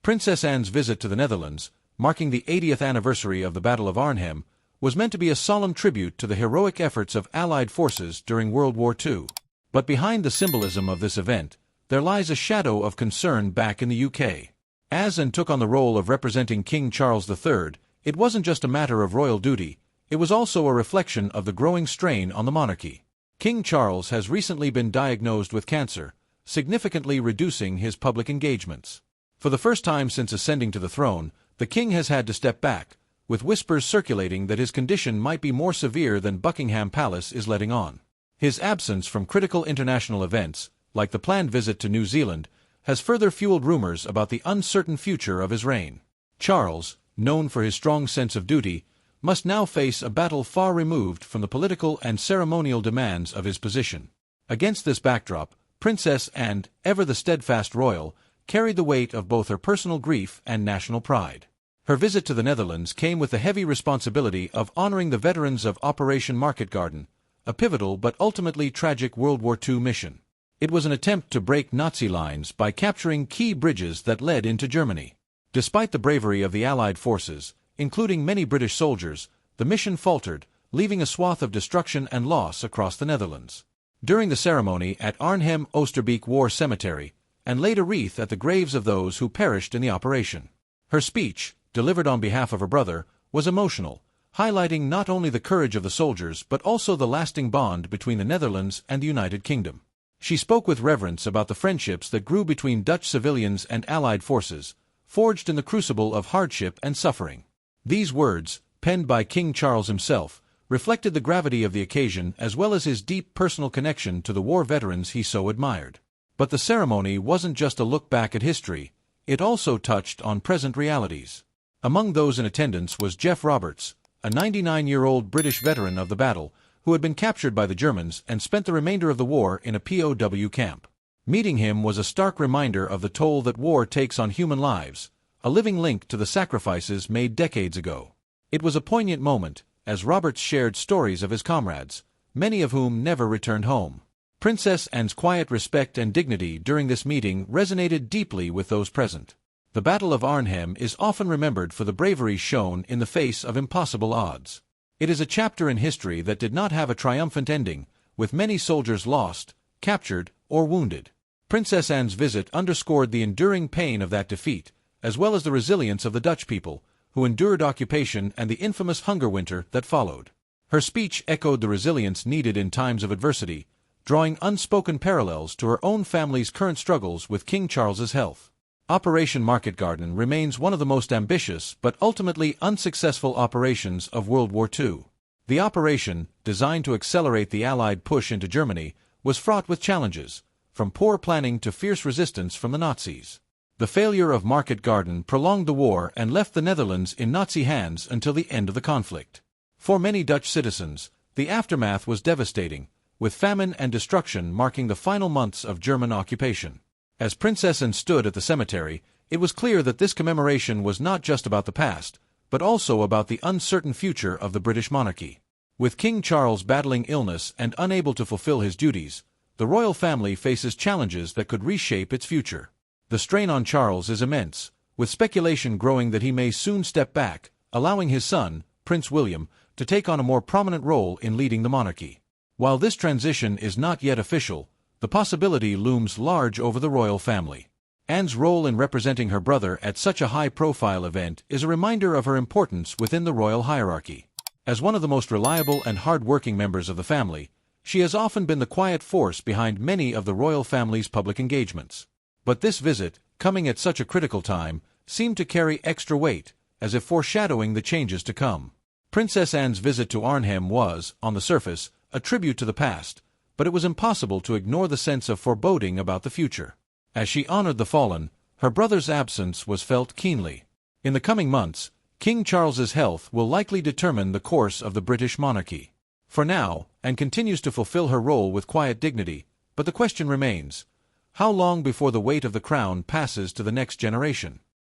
Princess Anne's visit to the Netherlands, marking the 80th anniversary of the Battle of Arnhem, was meant to be a solemn tribute to the heroic efforts of Allied forces during World War II. But behind the symbolism of this event, there lies a shadow of concern back in the UK. As Anne took on the role of representing King Charles III, it wasn't just a matter of royal duty, it was also a reflection of the growing strain on the monarchy. King Charles has recently been diagnosed with cancer, significantly reducing his public engagements. For the first time since ascending to the throne, the king has had to step back, with whispers circulating that his condition might be more severe than Buckingham Palace is letting on. His absence from critical international events, like the planned visit to New Zealand, has further fueled rumors about the uncertain future of his reign. Charles, known for his strong sense of duty, must now face a battle far removed from the political and ceremonial demands of his position. Against this backdrop, Princess Anne, ever the steadfast royal, carried the weight of both her personal grief and national pride. Her visit to the Netherlands came with the heavy responsibility of honoring the veterans of Operation Market Garden, a pivotal but ultimately tragic World War II mission. It was an attempt to break Nazi lines by capturing key bridges that led into Germany. Despite the bravery of the Allied forces, including many British soldiers, the mission faltered, leaving a swath of destruction and loss across the Netherlands. During the ceremony at Arnhem-Oosterbeek War Cemetery, Anne laid a wreath at the graves of those who perished in the operation. Her speech, delivered on behalf of her brother, was emotional, highlighting not only the courage of the soldiers but also the lasting bond between the Netherlands and the United Kingdom. She spoke with reverence about the friendships that grew between Dutch civilians and Allied forces, forged in the crucible of hardship and suffering. These words, penned by King Charles himself, reflected the gravity of the occasion as well as his deep personal connection to the war veterans he so admired. But the ceremony wasn't just a look back at history, it also touched on present realities. Among those in attendance was Jeff Roberts, a 99-year-old British veteran of the battle, who had been captured by the Germans and spent the remainder of the war in a POW camp. Meeting him was a stark reminder of the toll that war takes on human lives, a living link to the sacrifices made decades ago. It was a poignant moment, as Roberts shared stories of his comrades, many of whom never returned home. Princess Anne's quiet respect and dignity during this meeting resonated deeply with those present. The Battle of Arnhem is often remembered for the bravery shown in the face of impossible odds. It is a chapter in history that did not have a triumphant ending, with many soldiers lost, captured, or wounded. Princess Anne's visit underscored the enduring pain of that defeat, as well as the resilience of the Dutch people, who endured occupation and the infamous hunger winter that followed. Her speech echoed the resilience needed in times of adversity, drawing unspoken parallels to her own family's current struggles with King Charles's health. Operation Market Garden remains one of the most ambitious but ultimately unsuccessful operations of World War II. The operation, designed to accelerate the Allied push into Germany, was fraught with challenges, from poor planning to fierce resistance from the Nazis. The failure of Market Garden prolonged the war and left the Netherlands in Nazi hands until the end of the conflict. For many Dutch citizens, the aftermath was devastating, with famine and destruction marking the final months of German occupation. As Princess Anne stood at the cemetery, it was clear that this commemoration was not just about the past, but also about the uncertain future of the British monarchy. With King Charles battling illness and unable to fulfill his duties, the royal family faces challenges that could reshape its future. The strain on Charles is immense, with speculation growing that he may soon step back, allowing his son, Prince William, to take on a more prominent role in leading the monarchy. While this transition is not yet official, the possibility looms large over the royal family. Anne's role in representing her brother at such a high-profile event is a reminder of her importance within the royal hierarchy. As one of the most reliable and hard-working members of the family, she has often been the quiet force behind many of the royal family's public engagements. But this visit, coming at such a critical time, seemed to carry extra weight, as if foreshadowing the changes to come. Princess Anne's visit to Arnhem was, on the surface, a tribute to the past, but it was impossible to ignore the sense of foreboding about the future. As she honored the fallen, her brother's absence was felt keenly. In the coming months, King Charles's health will likely determine the course of the British monarchy. For now, Anne continues to fulfill her role with quiet dignity, but the question remains: how long before the weight of the crown passes to the next generation?